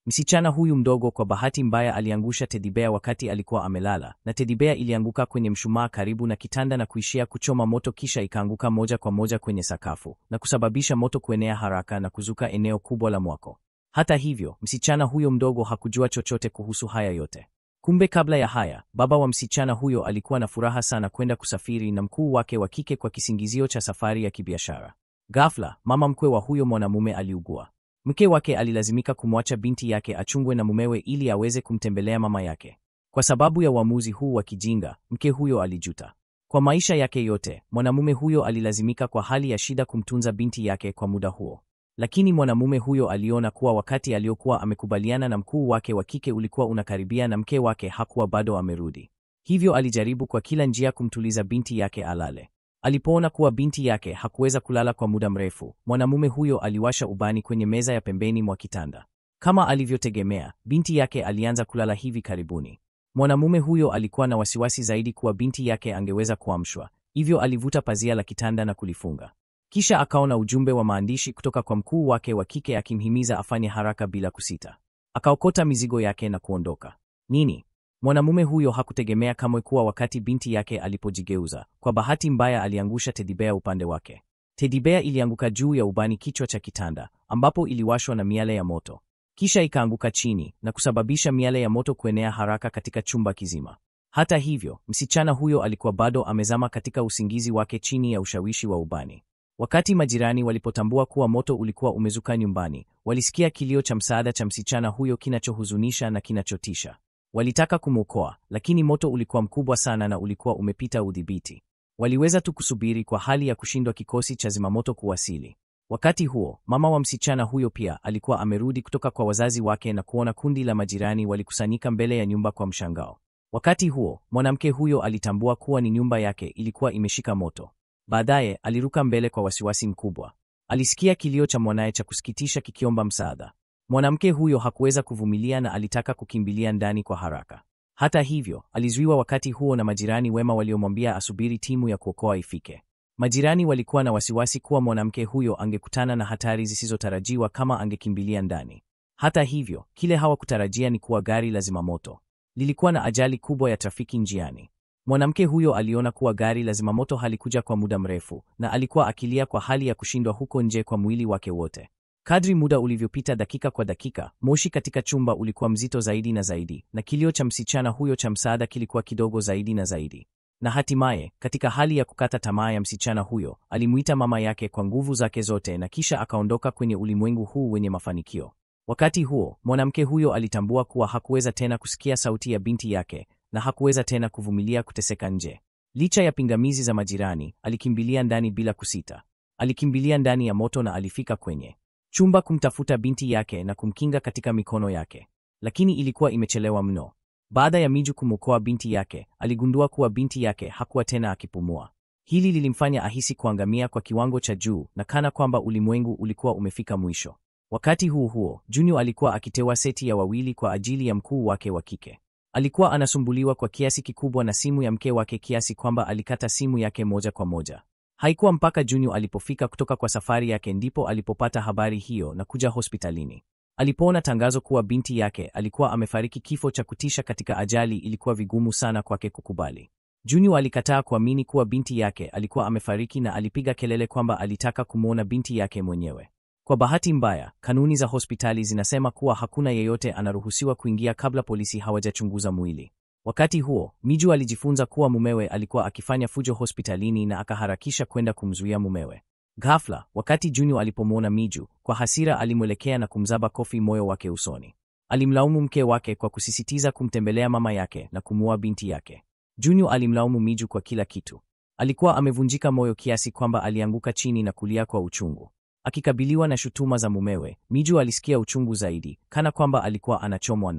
Msichana huyu mdogo kwa bahati mbaya aliangusha tedibea wakati alikuwa amelala, na tedibea ilianguka kwenye mshumaa karibu na kitanda na kuishia kuchoma moto, kisha ikaanguka moja kwa moja kwenye sakafu na kusababisha moto kuenea haraka na kuzuka eneo kubwa la mwako. Hata hivyo, msichana huyo mdogo hakujua chochote kuhusu haya yote. Kumbe kabla ya haya, baba wa msichana huyo alikuwa na furaha sana kwenda kusafiri na mkuu wake wa kike kwa kisingizio cha safari ya kibiashara. Ghafla, mama mkwe wa huyo mwanamume aliugua. Mke wake alilazimika kumwacha binti yake achungwe na mumewe ili aweze kumtembelea mama yake. Kwa sababu ya uamuzi huu wa kijinga, mke huyo alijuta. Kwa maisha yake yote, mwanamume huyo alilazimika kwa hali ya shida kumtunza binti yake kwa muda huo. Lakini mwanamume huyo aliona kuwa wakati aliokuwa amekubaliana na mkuu wake wa kike ulikuwa unakaribia na mke wake hakuwa bado amerudi. Hivyo alijaribu kwa kila njia kumtuliza binti yake alale. Alipoona kuwa binti yake hakuweza kulala kwa muda mrefu, mwanamume huyo aliwasha ubani kwenye meza ya pembeni mwa kitanda. Kama alivyotegemea, binti yake alianza kulala hivi karibuni. Mwanamume huyo alikuwa na wasiwasi zaidi kuwa binti yake angeweza kuamshwa, hivyo alivuta pazia la kitanda na kulifunga. Kisha akaona ujumbe wa maandishi kutoka kwa mkuu wake wa kike akimhimiza afanye haraka bila kusita. Akaokota mizigo yake na kuondoka. Nini? Mwanamume huyo hakutegemea kamwe kuwa wakati binti yake alipojigeuza, kwa bahati mbaya aliangusha tedibea upande wake. Tedibea ilianguka juu ya ubani kichwa cha kitanda, ambapo iliwashwa na miale ya moto. Kisha ikaanguka chini na kusababisha miale ya moto kuenea haraka katika chumba kizima. Hata hivyo, msichana huyo alikuwa bado amezama katika usingizi wake chini ya ushawishi wa ubani. Wakati majirani walipotambua kuwa moto ulikuwa umezuka nyumbani, walisikia kilio cha msaada cha msichana huyo kinachohuzunisha na kinachotisha. Walitaka kumwokoa, lakini moto ulikuwa mkubwa sana na ulikuwa umepita udhibiti. Waliweza tu kusubiri kwa hali ya kushindwa kikosi cha zimamoto kuwasili. Wakati huo, mama wa msichana huyo pia alikuwa amerudi kutoka kwa wazazi wake na kuona kundi la majirani walikusanyika mbele ya nyumba kwa mshangao. Wakati huo, mwanamke huyo alitambua kuwa ni nyumba yake ilikuwa imeshika moto. Baadaye, aliruka mbele kwa wasiwasi mkubwa. Alisikia kilio cha mwanae cha kusikitisha kikiomba msaada. Mwanamke huyo hakuweza kuvumilia na alitaka kukimbilia ndani kwa haraka. Hata hivyo, alizuiwa wakati huo na majirani wema waliomwambia asubiri timu ya kuokoa ifike. Majirani walikuwa na wasiwasi kuwa mwanamke huyo angekutana na hatari zisizotarajiwa kama angekimbilia ndani. Hata hivyo, kile hawakutarajia ni kuwa gari la zimamoto lilikuwa na ajali kubwa ya trafiki njiani. Mwanamke huyo aliona kuwa gari la zimamoto halikuja kwa muda mrefu na alikuwa akilia kwa hali ya kushindwa huko nje kwa mwili wake wote. Kadri muda ulivyopita dakika kwa dakika, moshi katika chumba ulikuwa mzito zaidi na zaidi, na kilio cha msichana huyo cha msaada kilikuwa kidogo zaidi na zaidi. Na hatimaye, katika hali ya kukata tamaa ya msichana huyo, alimuita mama yake kwa nguvu zake zote na kisha akaondoka kwenye ulimwengu huu wenye mafanikio. Wakati huo, mwanamke huyo alitambua kuwa hakuweza tena kusikia sauti ya binti yake na hakuweza tena kuvumilia kuteseka nje. Licha ya pingamizi za majirani, alikimbilia ndani bila kusita. Alikimbilia ndani ya moto na alifika kwenye chumba kumtafuta binti yake na kumkinga katika mikono yake. Lakini ilikuwa imechelewa mno. Baada ya Miju kumwokoa binti yake, aligundua kuwa binti yake hakuwa tena akipumua. Hili lilimfanya ahisi kuangamia kwa kiwango cha juu na kana kwamba ulimwengu ulikuwa umefika mwisho. Wakati huo, Junior alikuwa akitewa seti ya wawili kwa ajili ya mkuu wake wa kike. Alikuwa anasumbuliwa kwa kiasi kikubwa na simu ya mke wake kiasi kwamba alikata simu yake moja kwa moja. Haikuwa mpaka Junior alipofika kutoka kwa safari yake ndipo alipopata habari hiyo na kuja hospitalini. Alipoona tangazo kuwa binti yake alikuwa amefariki kifo cha kutisha katika ajali, ilikuwa vigumu sana kwake kukubali. Junior alikataa kuamini kuwa binti yake alikuwa amefariki na alipiga kelele kwamba alitaka kumwona binti yake mwenyewe. Kwa bahati mbaya, kanuni za hospitali zinasema kuwa hakuna yeyote anaruhusiwa kuingia kabla polisi hawajachunguza mwili. Wakati huo, Miju alijifunza kuwa mumewe alikuwa akifanya fujo hospitalini na akaharakisha kwenda kumzuia mumewe. Ghafla, wakati Junior alipomwona Miju, kwa hasira alimwelekea na kumzaba kofi moyo wake usoni. Alimlaumu mke wake kwa kusisitiza kumtembelea mama yake na kumuua binti yake. Junior alimlaumu Miju kwa kila kitu. Alikuwa amevunjika moyo kiasi kwamba alianguka chini na kulia kwa uchungu. Akikabiliwa na shutuma za mumewe, Miju alisikia uchungu zaidi, kana kwamba alikuwa anachomwa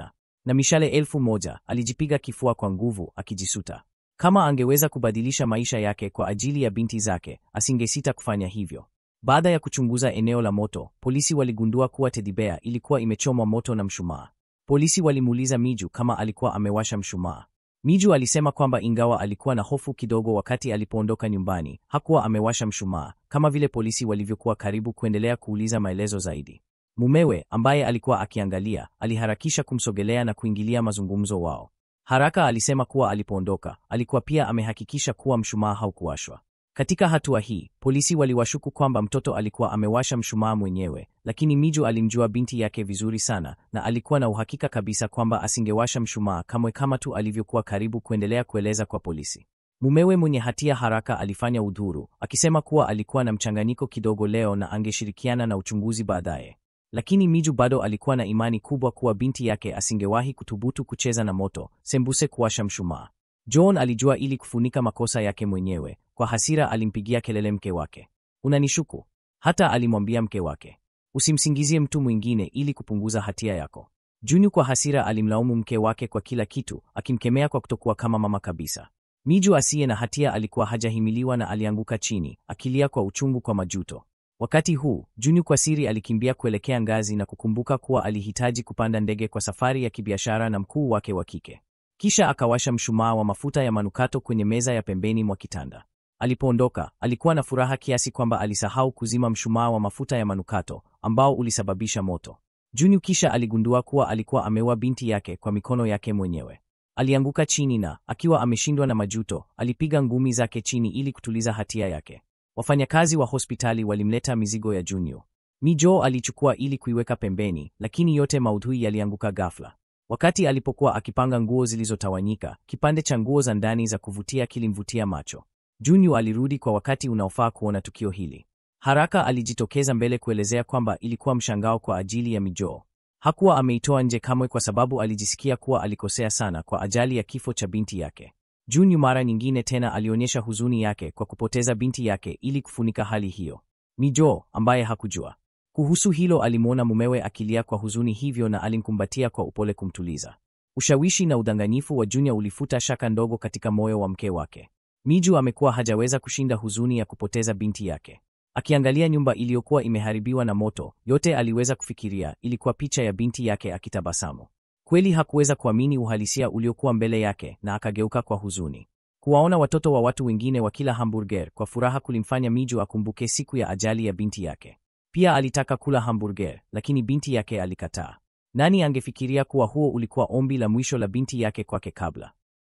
na mishale 1000. Alijipiga kifua kwa nguvu, akijisuta. Kama angeweza kubadilisha maisha yake kwa ajili ya binti zake, asingesita kufanya hivyo. Baada ya kuchunguza eneo la moto, polisi waligundua kuwa tedibea ilikuwa imechomwa moto na mshumaa. Polisi walimuuliza Miju kama alikuwa amewasha mshumaa. Miju alisema kwamba ingawa alikuwa na hofu kidogo wakati alipoondoka nyumbani, hakuwa amewasha mshumaa, kama vile polisi walivyokuwa karibu kuendelea kuuliza maelezo zaidi. Mumewe, ambaye alikuwa akiangalia, aliharakisha kumsogelea na kuingilia mazungumzo wao. Haraka alisema kuwa alipoondoka, alikuwa pia amehakikisha kuwa mshumaa haukuwashwa. Katika hatua hii, polisi waliwashuku kwamba mtoto alikuwa amewasha mshumaa mwenyewe, lakini Miju alimjua binti yake vizuri sana na alikuwa na uhakika kabisa kwamba asingewasha mshumaa kamwe kama tu alivyokuwa karibu kuendelea kueleza kwa polisi. Mumewe mwenye hatia Haraka alifanya udhuru, akisema kuwa alikuwa na mchanganyiko kidogo leo na angeshirikiana na uchunguzi baadaye. Lakini Miju bado alikuwa na imani kubwa kuwa binti yake asingewahi kuthubutu kucheza na moto, sembuse kuwasha mshumaa. John alijua ili kufunika makosa yake mwenyewe. Kwa hasira alimpigia kelele mke wake. Unanishuku? Hata alimwambia mke wake, usimsingizie mtu mwingine ili kupunguza hatia yako. Junior kwa hasira alimlaumu mke wake kwa kila kitu, akimkemea kwa kutokuwa kama mama kabisa. Miju asiye na hatia alikuwa hajahimiliwa na alianguka chini, akilia kwa uchungu kwa majuto. Wakati huu, Junior kwa siri alikimbia kuelekea ngazi na kukumbuka kuwa alihitaji kupanda ndege kwa safari ya kibiashara na mkuu wake wa kike. Kisha akawasha mshumaa wa mafuta ya manukato kwenye meza ya pembeni mwa kitanda. Alipoondoka, alikuwa na furaha kiasi kwamba alisahau kuzima mshumaa wa mafuta ya manukato ambao ulisababisha moto. Junior kisha aligundua kuwa alikuwa ameua binti yake kwa mikono yake mwenyewe. Alianguka chini na, akiwa ameshindwa na majuto, alipiga ngumi zake chini ili kutuliza hatia yake. Wafanyakazi wa hospitali walimleta mizigo ya Junior. Mijo alichukua ili kuiweka pembeni, lakini yote maudhui yalianguka ghafla. Wakati alipokuwa akipanga nguo zilizotawanyika, kipande cha nguo za ndani za kuvutia kilimvutia macho. Junior alirudi kwa wakati unaofaa kuona tukio hili. Haraka alijitokeza mbele kuelezea kwamba ilikuwa mshangao kwa ajili ya Mijo. Hakuwa ameitoa nje kamwe kwa sababu alijisikia kuwa alikosea sana kwa ajali ya kifo cha binti yake. Junior mara nyingine tena alionyesha huzuni yake kwa kupoteza binti yake ili kufunika hali hiyo. Mijo, ambaye hakujua kuhusu hilo, alimwona mumewe akilia kwa huzuni hivyo na alimkumbatia kwa upole kumtuliza. Ushawishi na udanganyifu wa Junior ulifuta shaka ndogo katika moyo wa mke wake. Miju amekuwa hajaweza kushinda huzuni ya kupoteza binti yake. Akiangalia nyumba iliyokuwa imeharibiwa na moto, yote aliweza kufikiria ilikuwa picha ya binti yake akitabasamu. Kweli hakuweza kuamini uhalisia uliokuwa mbele yake na akageuka kwa huzuni. Kuwaona watoto wa watu wengine wakila hamburger kwa furaha kulimfanya Miju akumbuke siku ya ajali ya binti yake. Pia alitaka kula hamburger, lakini binti yake alikataa. Nani angefikiria kuwa huo ulikuwa ombi la mwisho la binti yake kwake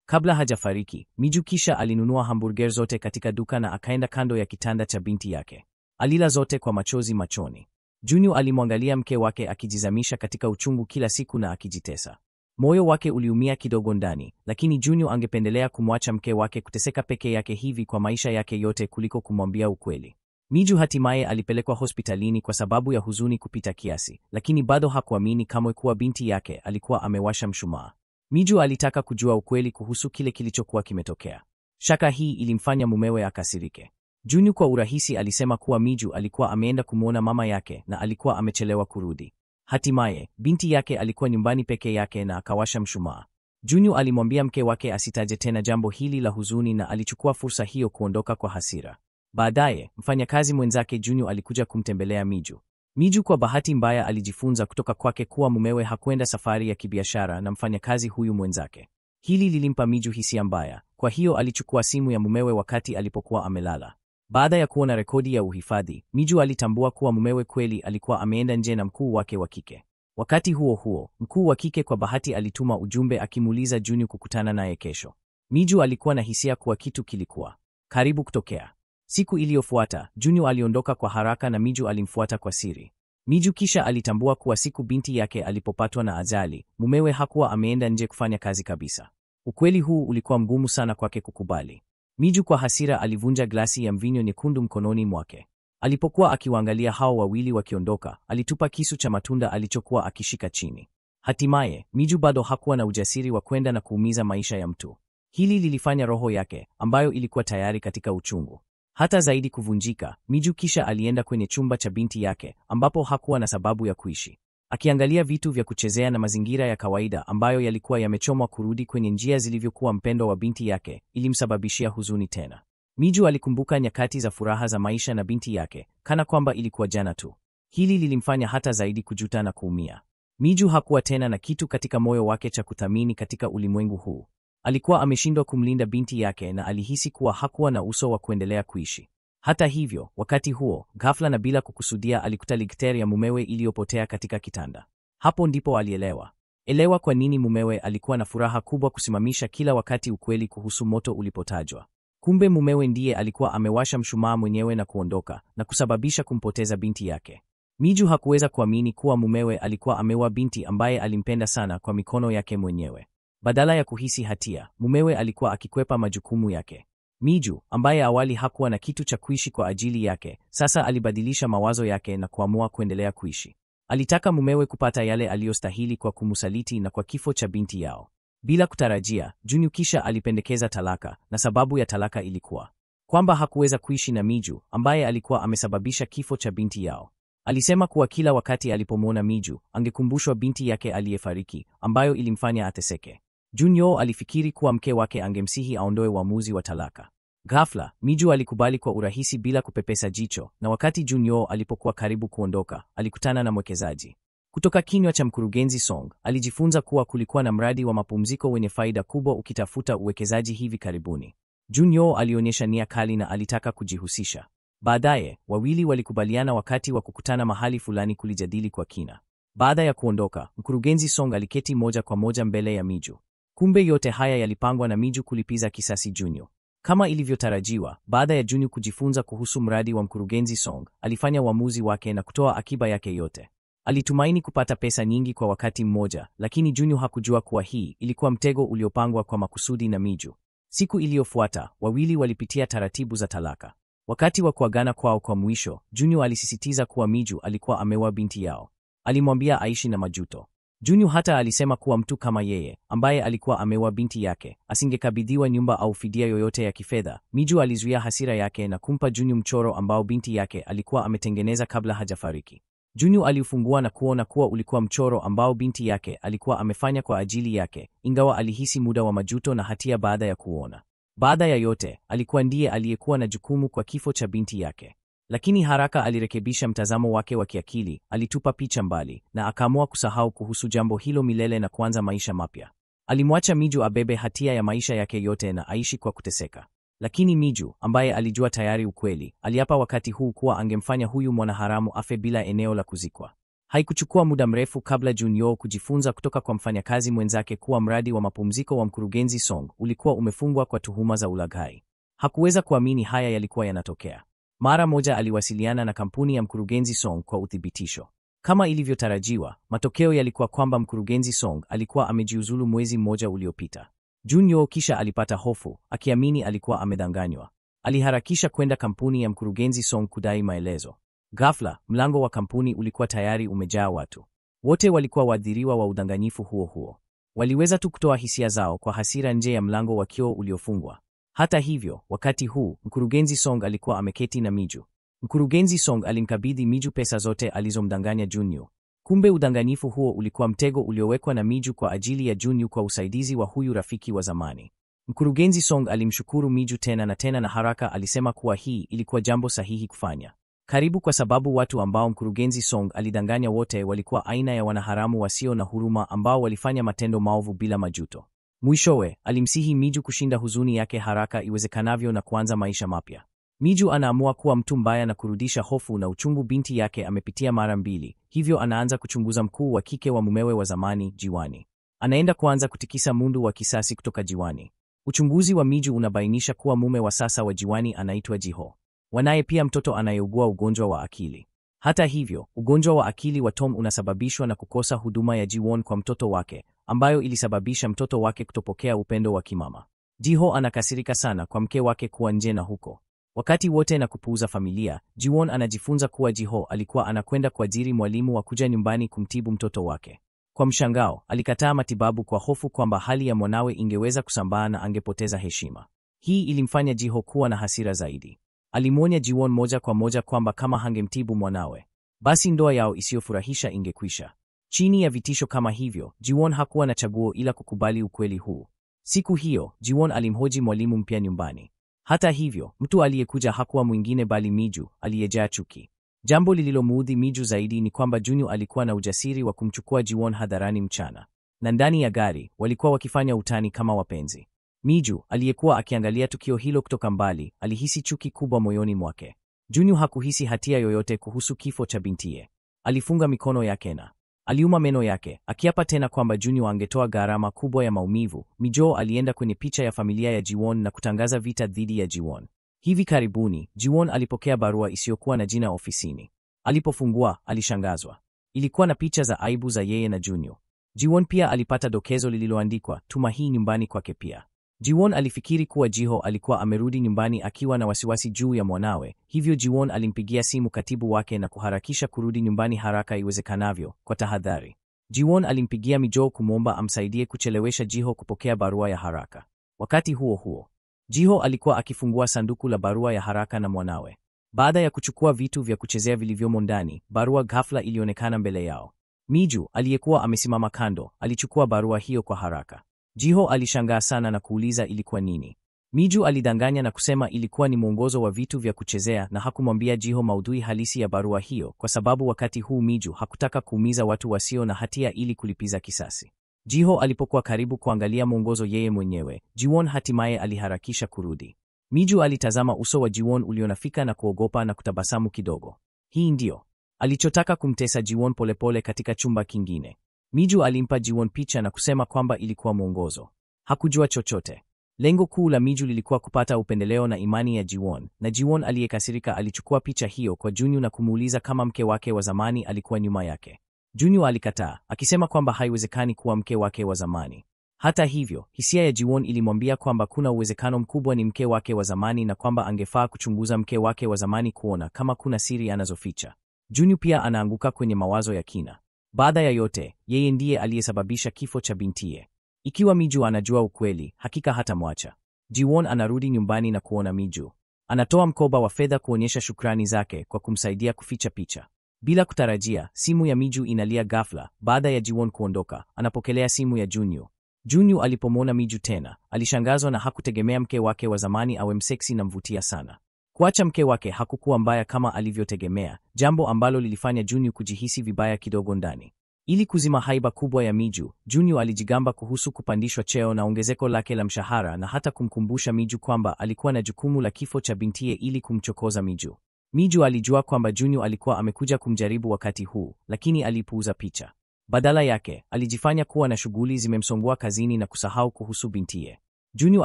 kabla hajafariki. Miju kisha alinunua hamburger zote katika duka na akaenda kando ya kitanda cha binti yake. Alila zote kwa machozi machoni. Junior alimwangalia mke wake akijizamisha katika uchungu kila siku na akijitesa. Moyo wake uliumia kidogo ndani, lakini Junior angependelea kumwacha mke wake kuteseka peke yake hivi kwa maisha yake yote kuliko kumwambia ukweli. Miju hatimaye alipelekwa hospitalini kwa sababu ya huzuni kupita kiasi, lakini bado hakuamini kamwe kuwa binti yake alikuwa amewasha mshumaa. Miju alitaka kujua ukweli kuhusu kile kilichokuwa kimetokea. Shaka hii ilimfanya mumewe akasirike. Junior kwa urahisi alisema kuwa Miju alikuwa ameenda kumwona mama yake na alikuwa amechelewa kurudi. Hatimaye, binti yake alikuwa nyumbani peke yake na akawasha mshumaa. Junior alimwambia mke wake asitaje tena jambo hili la huzuni na alichukua fursa hiyo kuondoka kwa hasira. Baadaye, mfanyakazi mwenzake Junior alikuja kumtembelea Miju. Miju kwa bahati mbaya alijifunza kutoka kwake kuwa mumewe hakwenda safari ya kibiashara na mfanyakazi huyu mwenzake. Hili lilimpa Miju hisia mbaya, kwa hiyo alichukua simu ya mumewe wakati alipokuwa amelala. Baada ya kuona rekodi ya uhifadhi, Miju alitambua kuwa mumewe kweli alikuwa ameenda nje na mkuu wake wa kike. Wakati huo huo, mkuu wa kike kwa bahati alituma ujumbe akimuuliza Junior kukutana naye kesho. Miju alikuwa na hisia kuwa kitu kilikuwa karibu kutokea. Siku iliyofuata, Junior aliondoka kwa haraka na Miju alimfuata kwa siri. Miju kisha alitambua kuwa siku binti yake alipopatwa na ajali, mumewe hakuwa ameenda nje kufanya kazi kabisa. Ukweli huu ulikuwa mgumu sana kwake kukubali. Miju kwa hasira alivunja glasi ya mvinyo nyekundu mkononi mwake. Alipokuwa akiwaangalia hao wawili wakiondoka, alitupa kisu cha matunda alichokuwa akishika chini. Hatimaye, Miju bado hakuwa na ujasiri wa kwenda na kuumiza maisha ya mtu. Hili lilifanya roho yake, ambayo ilikuwa tayari katika uchungu, hata zaidi kuvunjika. Miju kisha alienda kwenye chumba cha binti yake, ambapo hakuwa na sababu ya kuishi. Akiangalia vitu vya kuchezea na mazingira ya kawaida ambayo yalikuwa yamechomwa kurudi kwenye njia zilivyokuwa mpendo wa binti yake, ilimsababishia huzuni tena. Miju alikumbuka nyakati za furaha za maisha na binti yake, kana kwamba ilikuwa jana tu. Hili lilimfanya hata zaidi kujuta na kuumia. Miju hakuwa tena na kitu katika moyo wake cha kuthamini katika ulimwengu huu. Alikuwa ameshindwa kumlinda binti yake na alihisi kuwa hakuwa na uso wa kuendelea kuishi. Hata hivyo, wakati huo, ghafla na bila kukusudia alikuta ligteri ya mumewe iliyopotea katika kitanda. Hapo ndipo alielewa kwa nini mumewe alikuwa na furaha kubwa kusimamisha kila wakati ukweli kuhusu moto ulipotajwa. Kumbe mumewe ndiye alikuwa amewasha mshumaa mwenyewe na kuondoka, na kusababisha kumpoteza binti yake. Miju hakuweza kuamini kuwa mumewe alikuwa ameua binti ambaye alimpenda sana kwa mikono yake mwenyewe. Badala ya kuhisi hatia, mumewe alikuwa akikwepa majukumu yake. Miju, ambaye awali hakuwa na kitu cha kuishi kwa ajili yake, sasa alibadilisha mawazo yake na kuamua kuendelea kuishi. Alitaka mumewe kupata yale aliyostahili kwa kumusaliti na kwa kifo cha binti yao. Bila kutarajia, Junyu kisha alipendekeza talaka, na sababu ya talaka ilikuwa kwamba hakuweza kuishi na Miju, ambaye alikuwa amesababisha kifo cha binti yao. Alisema kuwa kila wakati alipomwona Miju, angekumbushwa binti yake aliyefariki, ambayo ilimfanya ateseke. Junyo alifikiri kuwa mke wake angemsihi aondoe uamuzi wa talaka. Ghafla, Miju alikubali kwa urahisi bila kupepesa jicho, na wakati Junyo alipokuwa karibu kuondoka, alikutana na mwekezaji. Kutoka kinywa cha mkurugenzi Song, alijifunza kuwa kulikuwa na mradi wa mapumziko wenye faida kubwa ukitafuta uwekezaji hivi karibuni. Junyo alionyesha nia kali na alitaka kujihusisha. Baadaye, wawili walikubaliana wakati wa kukutana mahali fulani kulijadili kwa kina. Baada ya kuondoka, mkurugenzi Song aliketi moja kwa moja mbele ya Miju. Kumbe yote haya yalipangwa na Miju kulipiza kisasi Junyo. Kama ilivyotarajiwa, baada ya Junyo kujifunza kuhusu mradi wa mkurugenzi Song, alifanya uamuzi wake na kutoa akiba yake yote. Alitumaini kupata pesa nyingi kwa wakati mmoja, lakini Junyo hakujua kuwa hii ilikuwa mtego uliopangwa kwa makusudi na Miju. Siku iliyofuata, wawili walipitia taratibu za talaka. Wakati wa kuagana kwao kwa mwisho, Junyo alisisitiza kuwa Miju alikuwa ameua binti yao. Alimwambia aishi na majuto. Junyo hata alisema kuwa mtu kama yeye, ambaye alikuwa ameua binti yake, asingekabidhiwa nyumba au fidia yoyote ya kifedha. Miju alizuia hasira yake na kumpa Junyo mchoro ambao binti yake alikuwa ametengeneza kabla hajafariki. Junyo aliufungua na kuona kuwa ulikuwa mchoro ambao binti yake alikuwa amefanya kwa ajili yake, ingawa alihisi muda wa majuto na hatia baada ya kuona. Baada ya yote, alikuwa ndiye aliyekuwa na jukumu kwa kifo cha binti yake. Lakini haraka alirekebisha mtazamo wake wa kiakili, alitupa picha mbali, na akaamua kusahau kuhusu jambo hilo milele na kuanza maisha mapya. Alimwacha Miju abebe hatia ya maisha yake yote na aishi kwa kuteseka. Lakini Miju, ambaye alijua tayari ukweli, aliapa wakati huu kuwa angemfanya huyu mwanaharamu afe bila eneo la kuzikwa. Haikuchukua muda mrefu kabla Junyo kujifunza kutoka kwa mfanyakazi mwenzake kuwa mradi wa mapumziko wa mkurugenzi Song ulikuwa umefungwa kwa tuhuma za ulaghai. Hakuweza kuamini haya yalikuwa yanatokea. Mara moja aliwasiliana na kampuni ya mkurugenzi Song kwa uthibitisho. Kama ilivyotarajiwa, matokeo yalikuwa kwamba mkurugenzi Song alikuwa amejiuzulu mwezi mmoja uliopita. Junyo kisha alipata hofu, akiamini alikuwa amedanganywa. Aliharakisha kwenda kampuni ya mkurugenzi Song kudai maelezo. Ghafla, mlango wa kampuni ulikuwa tayari umejaa watu. Wote walikuwa waathiriwa wa udanganyifu huo huo. Waliweza tu kutoa hisia zao kwa hasira nje ya mlango wa kioo uliofungwa. Hata hivyo, wakati huu, mkurugenzi Song alikuwa ameketi na Miju. Mkurugenzi Song alimkabidhi Miju pesa zote alizomdanganya Junyo. Kumbe udanganyifu huo ulikuwa mtego uliowekwa na Miju kwa ajili ya Junyo kwa usaidizi wa huyu rafiki wa zamani. Mkurugenzi Song alimshukuru Miju tena na tena na haraka alisema kuwa hii ilikuwa jambo sahihi kufanya. Karibu kwa sababu watu ambao mkurugenzi Song alidanganya wote walikuwa aina ya wanaharamu wasio na huruma ambao walifanya matendo maovu bila majuto. Mwishowe, alimsihi Miju kushinda huzuni yake haraka iwezekanavyo na kuanza maisha mapya. Miju anaamua kuwa mtu mbaya na kurudisha hofu na uchungu binti yake amepitia mara mbili, hivyo anaanza kuchunguza mkuu wa kike wa mumewe wa zamani, Jiwani. Anaenda kuanza kutikisa mundu wa kisasi kutoka Jiwani. Uchunguzi wa Miju unabainisha kuwa mume wa sasa wa Jiwani anaitwa Jiho. Wanaye pia mtoto anayeugua ugonjwa wa akili. Hata hivyo, ugonjwa wa akili wa Tom unasababishwa na kukosa huduma ya Jiwon kwa mtoto wake, ambayo ilisababisha mtoto wake kutopokea upendo wa kimama. Jiho anakasirika sana kwa mke wake kuwa nje na huko. Wakati wote na kupuuza familia, Jiwon anajifunza kuwa Jiho alikuwa anakwenda kuajiri mwalimu wa kuja nyumbani kumtibu mtoto wake. Kwa mshangao, alikataa matibabu kwa hofu kwamba hali ya mwanawe ingeweza kusambaa na angepoteza heshima. Hii ilimfanya Jiho kuwa na hasira zaidi. Alimwonya Jiwon moja kwa moja kwamba kama hangemtibu mwanawe, basi ndoa yao isiyofurahisha ingekwisha. Chini ya vitisho kama hivyo, Jiwon hakuwa na chaguo ila kukubali ukweli huu. Siku hiyo, Jiwon alimhoji mwalimu mpya nyumbani. Hata hivyo, mtu aliyekuja hakuwa mwingine bali Miju, aliyejaa chuki. Jambo lililomuudhi Miju zaidi ni kwamba Junyo alikuwa na ujasiri wa kumchukua Jiwon hadharani mchana. Na ndani ya gari, walikuwa wakifanya utani kama wapenzi. Miju, aliyekuwa akiangalia tukio hilo kutoka mbali, alihisi chuki kubwa moyoni mwake. Junyu hakuhisi hatia yoyote kuhusu kifo cha bintiye. Alifunga mikono yake na aliuma meno yake, akiapa tena kwamba Junyu angetoa gharama kubwa ya maumivu. Mijo alienda kwenye picha ya familia ya Jiwon na kutangaza vita dhidi ya Jiwon. Hivi karibuni, Jiwon alipokea barua isiyokuwa na jina ofisini. Alipofungua, alishangazwa. Ilikuwa na picha za aibu za yeye na Junyu. Jiwon pia alipata dokezo lililoandikwa, tuma hii nyumbani kwake pia. Jiwon alifikiri kuwa Jiho alikuwa amerudi nyumbani akiwa na wasiwasi juu ya mwanawe, hivyo Jiwon alimpigia simu katibu wake na kuharakisha kurudi nyumbani haraka iwezekanavyo, kwa tahadhari. Jiwon alimpigia Mijo kumwomba amsaidie kuchelewesha Jiho kupokea barua ya haraka. Wakati huo huo, Jiho alikuwa akifungua sanduku la barua ya haraka na mwanawe. Baada ya kuchukua vitu vya kuchezea vilivyomo ndani, barua ghafla ilionekana mbele yao. Miju, aliyekuwa amesimama kando, alichukua barua hiyo kwa haraka. Jiho alishangaa sana na kuuliza ilikuwa nini. Miju alidanganya na kusema ilikuwa ni mwongozo wa vitu vya kuchezea na hakumwambia Jiho maudhui halisi ya barua hiyo kwa sababu wakati huu Miju hakutaka kuumiza watu wasio na hatia ili kulipiza kisasi. Jiho alipokuwa karibu kuangalia mwongozo yeye mwenyewe, Jiwon hatimaye aliharakisha kurudi. Miju alitazama uso wa Jiwon ulionafika na kuogopa na kutabasamu kidogo. Hii ndio alichotaka kumtesa Jiwon polepole katika chumba kingine. Miju alimpa Jiwon picha na kusema kwamba ilikuwa mwongozo. Hakujua chochote. Lengo kuu la Miju lilikuwa kupata upendeleo na imani ya Jiwon, na Jiwon aliyekasirika alichukua picha hiyo kwa Junyu na kumuuliza kama mke wake wa zamani alikuwa nyuma yake. Junyu alikataa, akisema kwamba haiwezekani kuwa mke wake wa zamani. Hata hivyo, hisia ya Jiwon ilimwambia kwamba kuna uwezekano mkubwa ni mke wake wa zamani na kwamba angefaa kuchunguza mke wake wa zamani kuona kama kuna siri anazoficha. Junyu pia anaanguka kwenye mawazo ya kina. Baada ya yote, yeye ndiye aliyesababisha kifo cha bintiye. Ikiwa Miju anajua ukweli, hakika hatamwacha. Jiwon anarudi nyumbani na kuona Miju. Anatoa mkoba wa fedha kuonyesha shukrani zake kwa kumsaidia kuficha picha. Bila kutarajia, simu ya Miju inalia ghafla. Baada ya Jiwon kuondoka, anapokelea simu ya Junyu. Junyu alipomwona Miju tena, alishangazwa na hakutegemea mke wake wa zamani awe mseksi na mvutia sana. Kuacha mke wake hakukuwa mbaya kama alivyotegemea, jambo ambalo lilifanya Junyu kujihisi vibaya kidogo ndani. Ili kuzima haiba kubwa ya Miju, Junyu alijigamba kuhusu kupandishwa cheo na ongezeko lake la mshahara na hata kumkumbusha Miju kwamba alikuwa na jukumu la kifo cha bintiye ili kumchokoza Miju. Miju alijua kwamba Junyu alikuwa amekuja kumjaribu wakati huu, lakini alipuuza picha. Badala yake, alijifanya kuwa na shughuli zimemsongua kazini na kusahau kuhusu bintiye. Junyu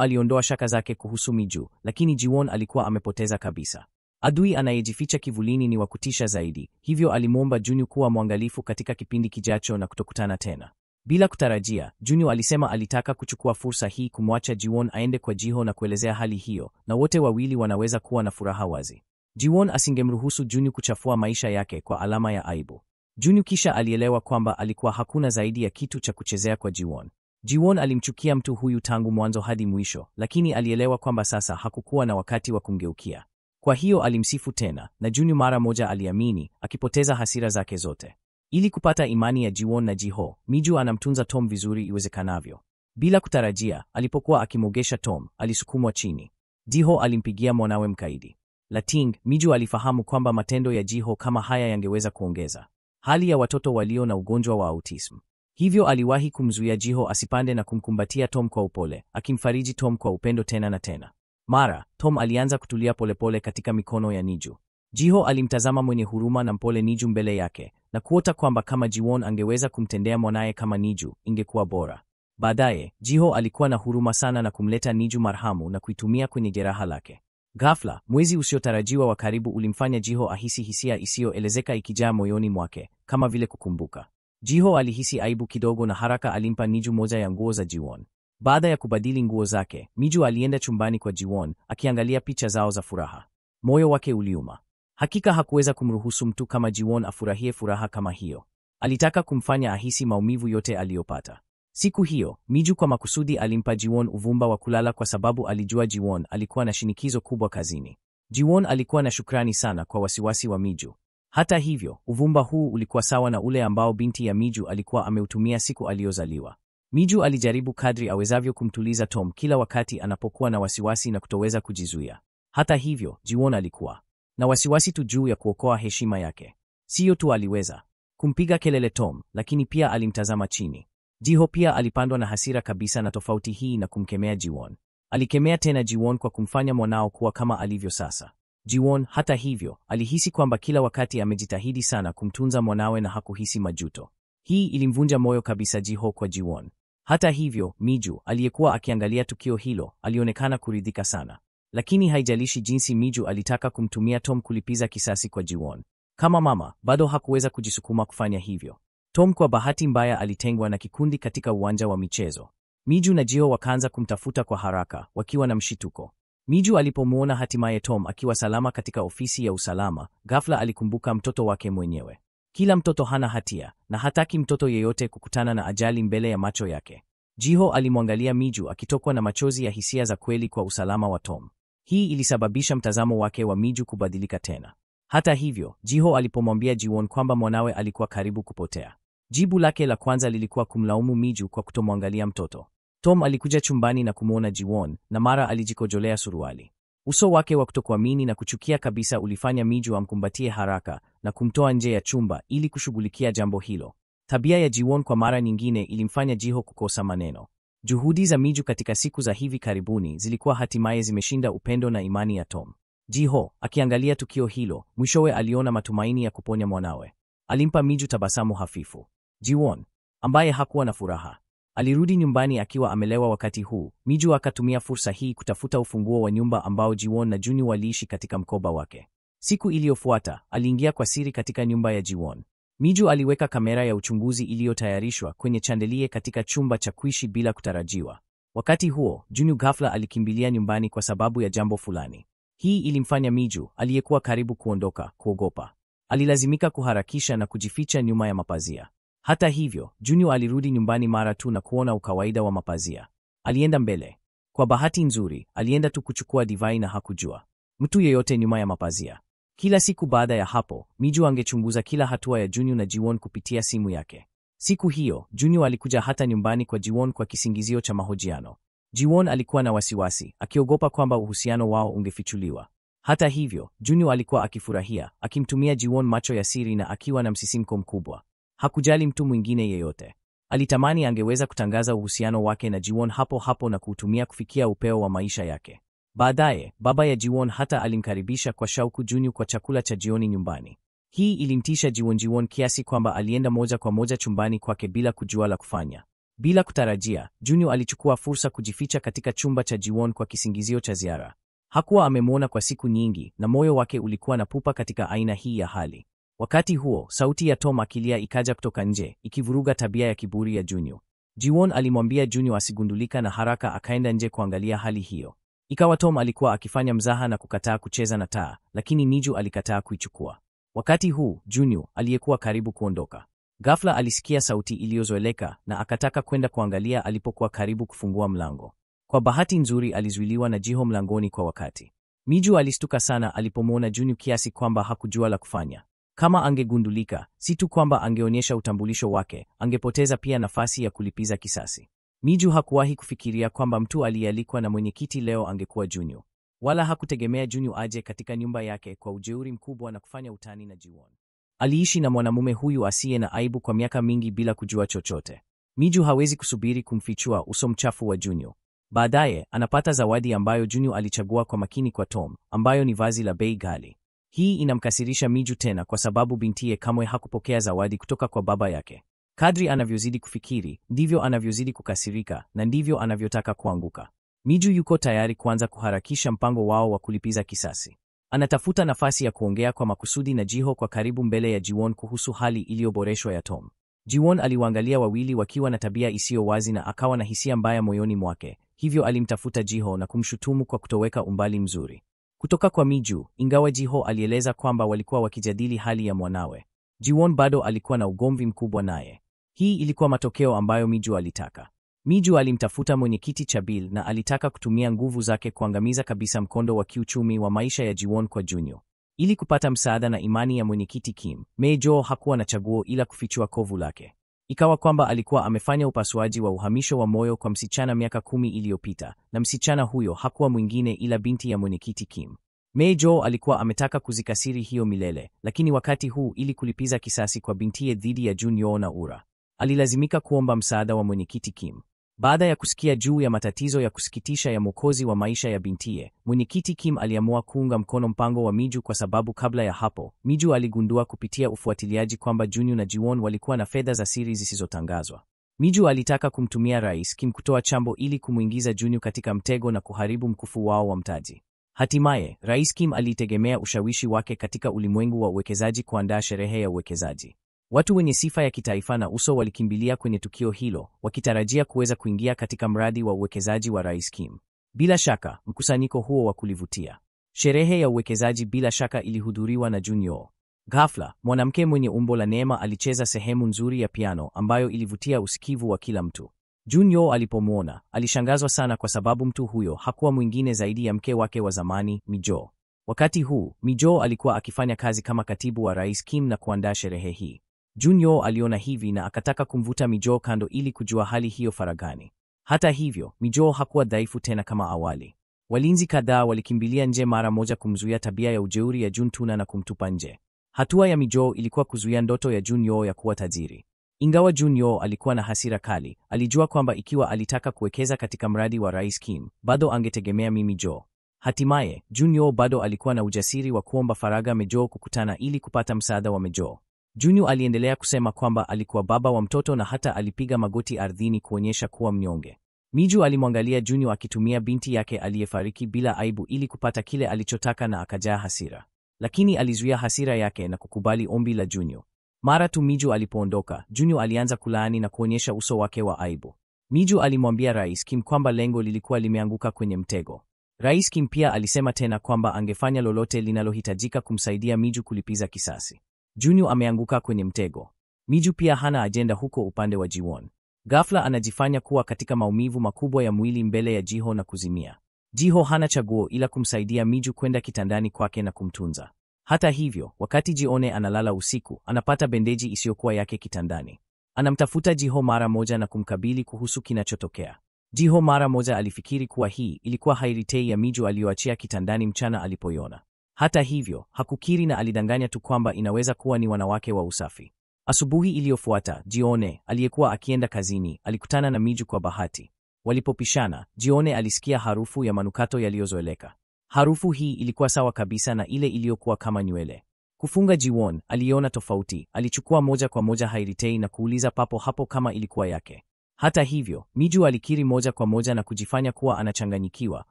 aliondoa shaka zake kuhusu Miju, lakini Jiwon alikuwa amepoteza kabisa. Adui anayejificha kivulini ni wa kutisha zaidi, hivyo alimwomba Junyu kuwa mwangalifu katika kipindi kijacho na kutokutana tena. Bila kutarajia, Junyu alisema alitaka kuchukua fursa hii kumwacha Jiwon aende kwa Jiho na kuelezea hali hiyo, na wote wawili wanaweza kuwa na furaha wazi. Jiwon asingemruhusu Junyu kuchafua maisha yake kwa alama ya aibu. Junyu kisha alielewa kwamba alikuwa hakuna zaidi ya kitu cha kuchezea kwa Jiwon. Jiwon alimchukia mtu huyu tangu mwanzo hadi mwisho, lakini alielewa kwamba sasa hakukuwa na wakati wa kumgeukia. Kwa hiyo alimsifu tena, na Junyu mara moja aliamini, akipoteza hasira zake zote. Ili kupata imani ya Jiwon na Jiho, Miju anamtunza Tom vizuri iwezekanavyo. Bila kutarajia, alipokuwa akimogesha Tom, alisukumwa chini. Jiho alimpigia mwanawe mkaidi. Lating, Miju alifahamu kwamba matendo ya Jiho kama haya yangeweza kuongeza hali ya watoto walio na ugonjwa wa autism. Hivyo aliwahi kumzuia Jiho asipande na kumkumbatia Tom kwa upole, akimfariji Tom kwa upendo tena na tena. Mara, Tom alianza kutulia polepole katika mikono ya Niju. Jiho alimtazama mwenye huruma na mpole Niju mbele yake, na kuota kwamba kama Jiwon angeweza kumtendea mwanaye kama Niju, ingekuwa bora. Baadaye, Jiho alikuwa na huruma sana na kumleta Niju marhamu na kuitumia kwenye jeraha lake. Ghafla, mwezi usiotarajiwa wa karibu ulimfanya Jiho ahisi hisia isiyoelezeka ikijaa moyoni mwake, kama vile kukumbuka. Jiho alihisi aibu kidogo na haraka alimpa Niju moja ya nguo za Jiwon. Baada ya kubadili nguo zake, Miju alienda chumbani kwa Jiwon, akiangalia picha zao za furaha. Moyo wake uliuma. Hakika hakuweza kumruhusu mtu kama Jiwon afurahie furaha kama hiyo. Alitaka kumfanya ahisi maumivu yote aliyopata. Siku hiyo, Miju kwa makusudi alimpa Jiwon uvumba wa kulala kwa sababu alijua Jiwon alikuwa na shinikizo kubwa kazini. Jiwon alikuwa na shukrani sana kwa wasiwasi wa Miju. Hata hivyo, uvumba huu ulikuwa sawa na ule ambao binti ya Miju alikuwa ameutumia siku aliyozaliwa. Miju alijaribu kadri awezavyo kumtuliza Tom kila wakati anapokuwa na wasiwasi na kutoweza kujizuia. Hata hivyo, Jiwon alikuwa na wasiwasi tu juu ya kuokoa heshima yake. Siyo tu aliweza kumpiga kelele Tom, lakini pia alimtazama chini. Jiho pia alipandwa na hasira kabisa na tofauti hii na kumkemea Jiwon. Alikemea tena Jiwon kwa kumfanya mwanao kuwa kama alivyo sasa. Jiwon, hata hivyo, alihisi kwamba kila wakati amejitahidi sana kumtunza mwanawe na hakuhisi majuto. Hii ilimvunja moyo kabisa Jiho kwa Jiwon. Hata hivyo, Miju, aliyekuwa akiangalia tukio hilo, alionekana kuridhika sana. Lakini haijalishi jinsi Miju alitaka kumtumia Tom kulipiza kisasi kwa Jiwon. Kama mama, bado hakuweza kujisukuma kufanya hivyo. Tom kwa bahati mbaya alitengwa na kikundi katika uwanja wa michezo. Miju na Jiho wakaanza kumtafuta kwa haraka, wakiwa na mshituko. Miju alipomuona hatimaye Tom akiwa salama katika ofisi ya usalama, ghafla alikumbuka mtoto wake mwenyewe. Kila mtoto hana hatia, na hataki mtoto yeyote kukutana na ajali mbele ya macho yake. Jiho alimwangalia Miju akitokwa na machozi ya hisia za kweli kwa usalama wa Tom. Hii ilisababisha mtazamo wake wa Miju kubadilika tena. Hata hivyo, Jiho alipomwambia Jiwon kwamba mwanawe alikuwa karibu kupotea, jibu lake la kwanza lilikuwa kumlaumu Miju kwa kutomwangalia mtoto. Tom alikuja chumbani na kumuona Jiwon, na mara alijikojolea suruali. Uso wake wa kutokuamini na kuchukia kabisa ulifanya Miju amkumbatie haraka na kumtoa nje ya chumba ili kushughulikia jambo hilo. Tabia ya Jiwon kwa mara nyingine ilimfanya Jiho kukosa maneno. Juhudi za Miju katika siku za hivi karibuni zilikuwa hatimaye zimeshinda upendo na imani ya Tom. Jiho, akiangalia tukio hilo, mwishowe aliona matumaini ya kuponya mwanawe. Alimpa Miju tabasamu hafifu. Jiwon, ambaye hakuwa na furaha, alirudi nyumbani akiwa amelewa. Wakati huu, Miju akatumia fursa hii kutafuta ufunguo wa nyumba ambao Jiwon na Junyu waliishi katika mkoba wake. Siku iliyofuata, aliingia kwa siri katika nyumba ya Jiwon. Miju aliweka kamera ya uchunguzi iliyotayarishwa kwenye chandelie katika chumba cha kuishi bila kutarajiwa. Wakati huo, Junyu ghafla alikimbilia nyumbani kwa sababu ya jambo fulani. Hii ilimfanya Miju, aliyekuwa karibu kuondoka, kuogopa. Alilazimika kuharakisha na kujificha nyuma ya mapazia. Hata hivyo, Junyu alirudi nyumbani mara tu na kuona ukawaida wa mapazia. Alienda mbele. Kwa bahati nzuri, alienda tu kuchukua divai na hakujua mtu yeyote nyuma ya mapazia. Kila siku baada ya hapo, Miju angechunguza kila hatua ya Junyu na Jiwon kupitia simu yake. Siku hiyo, Junyu alikuja hata nyumbani kwa Jiwon kwa kisingizio cha mahojiano. Jiwon alikuwa na wasiwasi, akiogopa kwamba uhusiano wao ungefichuliwa. Hata hivyo, Junyu alikuwa akifurahia, akimtumia Jiwon macho ya siri na akiwa na msisimko mkubwa. Hakujali mtu mwingine yeyote. Alitamani angeweza kutangaza uhusiano wake na Jiwon hapo hapo na kuutumia kufikia upeo wa maisha yake. Baadaye, baba ya Jiwon hata alimkaribisha kwa shauku Junyu kwa chakula cha jioni nyumbani. Hii ilimtisha Jiwon kiasi kwamba alienda moja kwa moja chumbani kwake bila kujua la kufanya. Bila kutarajia, Junyu alichukua fursa kujificha katika chumba cha Jiwon kwa kisingizio cha ziara. Hakuwa amemwona kwa siku nyingi na moyo wake ulikuwa na pupa katika aina hii ya hali. Wakati huo, sauti ya Tom akilia ikaja kutoka nje, ikivuruga tabia ya kiburi ya Junyu. Jiwon alimwambia Junyu asigundulika na haraka akaenda nje kuangalia hali hiyo. Ikawa Tom alikuwa akifanya mzaha na kukataa kucheza na taa, lakini Miju alikataa kuichukua. Wakati huu, Junyu, aliyekuwa karibu kuondoka, ghafla alisikia sauti iliyozoeleka na akataka kwenda kuangalia alipokuwa karibu kufungua mlango. Kwa bahati nzuri alizuiliwa na Jiho mlangoni kwa wakati. Miju alistuka sana alipomwona Junyu kiasi kwamba hakujua la kufanya. Kama angegundulika, si tu kwamba angeonyesha utambulisho wake, angepoteza pia nafasi ya kulipiza kisasi. Miju hakuwahi kufikiria kwamba mtu aliyealikwa na mwenyekiti leo angekuwa Junyu. Wala hakutegemea Junyu aje katika nyumba yake kwa ujeuri mkubwa na kufanya utani na Jiwon. Aliishi na mwanamume huyu asiye na aibu kwa miaka mingi bila kujua chochote. Miju hawezi kusubiri kumfichua uso mchafu wa Junyu. Baadaye, anapata zawadi ambayo Junyu alichagua kwa makini kwa Tom, ambayo ni vazi la bei ghali. Hii inamkasirisha Miju tena kwa sababu bintiye kamwe hakupokea zawadi kutoka kwa baba yake. Kadri anavyozidi kufikiri, ndivyo anavyozidi kukasirika na ndivyo anavyotaka kuanguka. Miju yuko tayari kuanza kuharakisha mpango wao wa kulipiza kisasi. Anatafuta nafasi ya kuongea kwa makusudi na Jiho kwa karibu mbele ya Jiwon kuhusu hali iliyoboreshwa ya Tom. Jiwon aliwaangalia wawili wakiwa na tabia isiyo wazi na akawa na hisia mbaya moyoni mwake, hivyo alimtafuta Jiho na kumshutumu kwa kutoweka umbali mzuri kutoka kwa Miju. Ingawa Jiho alieleza kwamba walikuwa wakijadili hali ya mwanawe, Jiwon bado alikuwa na ugomvi mkubwa naye. Hii ilikuwa matokeo ambayo Miju alitaka. Miju alimtafuta mwenyekiti Chabil na alitaka kutumia nguvu zake kuangamiza kabisa mkondo wa kiuchumi wa maisha ya Jiwon kwa Junyu. Ili kupata msaada na imani ya mwenyekiti Kim, Mei-jo hakuwa na chaguo ila kufichua kovu lake. Ikawa kwamba alikuwa amefanya upasuaji wa uhamisho wa moyo kwa msichana miaka 10 iliyopita, na msichana huyo hakuwa mwingine ila binti ya mwenyekiti Kim. Mei-jo alikuwa ametaka kuzikasiri hiyo milele, lakini wakati huu ili kulipiza kisasi kwa bintiye dhidi ya Junyo na Ura, alilazimika kuomba msaada wa mwenyekiti Kim. Baada ya kusikia juu ya matatizo ya kusikitisha ya mwokozi wa maisha ya bintiye, mwenyekiti Kim aliamua kuunga mkono mpango wa Miju kwa sababu kabla ya hapo, Miju aligundua kupitia ufuatiliaji kwamba Junyu na Jiwon walikuwa na fedha za siri zisizotangazwa. Miju alitaka kumtumia Rais Kim kutoa chambo ili kumuingiza Junyu katika mtego na kuharibu mkufu wao wa mtaji. Hatimaye, Rais Kim alitegemea ushawishi wake katika ulimwengu wa uwekezaji kuandaa sherehe ya uwekezaji. Watu wenye sifa ya kitaifa na uso walikimbilia kwenye tukio hilo, wakitarajia kuweza kuingia katika mradi wa uwekezaji wa Rais Kim. Bila shaka, mkusanyiko huo wa kulivutia. Sherehe ya uwekezaji bila shaka ilihudhuriwa na Junyo. Ghafla, mwanamke mwenye umbo la neema alicheza sehemu nzuri ya piano ambayo ilivutia usikivu wa kila mtu. Junyo alipomwona, alishangazwa sana kwa sababu mtu huyo hakuwa mwingine zaidi ya mke wake wa zamani, Mijo. Wakati huu, Mijo alikuwa akifanya kazi kama katibu wa Rais Kim na kuandaa sherehe hii. Junyo aliona hivi na akataka kumvuta Mijo kando ili kujua hali hiyo faragani. Hata hivyo, Mijo hakuwa dhaifu tena kama awali. Walinzi kadhaa walikimbilia nje mara moja kumzuia tabia ya ujeuri ya Juntuna na kumtupa nje. Hatua ya Mijo ilikuwa kuzuia ndoto ya Junyo ya kuwa tajiri. Ingawa Junyo alikuwa na hasira kali, alijua kwamba ikiwa alitaka kuwekeza katika mradi wa Rais Kim, bado angetegemea Mijo. Hatimaye, Junyo bado alikuwa na ujasiri wa kuomba faraga Mijo kukutana ili kupata msaada wa Mijo. Junyu aliendelea kusema kwamba alikuwa baba wa mtoto na hata alipiga magoti ardhini kuonyesha kuwa mnyonge. Miju alimwangalia Junyu akitumia binti yake aliyefariki bila aibu ili kupata kile alichotaka na akajaa hasira. Lakini alizuia hasira yake na kukubali ombi la Junyu. Mara tu Miju alipoondoka, Junyu alianza kulaani na kuonyesha uso wake wa aibu. Miju alimwambia Rais Kim kwamba lengo lilikuwa limeanguka kwenye mtego. Rais Kim pia alisema tena kwamba angefanya lolote linalohitajika kumsaidia Miju kulipiza kisasi. Junyu ameanguka kwenye mtego. Miju pia hana ajenda huko upande wa Jiwon. Ghafla anajifanya kuwa katika maumivu makubwa ya mwili mbele ya Jiho na kuzimia. Jiho hana chaguo ila kumsaidia Miju kwenda kitandani kwake na kumtunza. Hata hivyo, wakati Jione analala usiku, anapata bendeji isiyokuwa yake kitandani. Anamtafuta Jiho mara moja na kumkabili kuhusu kinachotokea. Jiho mara moja alifikiri kuwa hii ilikuwa hairitei ya Miju aliyoachia kitandani mchana alipoiona. Hata hivyo, hakukiri na alidanganya tu kwamba inaweza kuwa ni wanawake wa usafi. Asubuhi iliyofuata, Jione, aliyekuwa akienda kazini, alikutana na Miju kwa bahati. Walipopishana, Jione alisikia harufu ya manukato yaliyozoeleka. Harufu hii ilikuwa sawa kabisa na ile iliyokuwa kama nywele. Kufunga Jiwon, aliona tofauti, alichukua moja kwa moja hairitei na kuuliza papo hapo kama ilikuwa yake. Hata hivyo, Miju alikiri moja kwa moja na kujifanya kuwa anachanganyikiwa,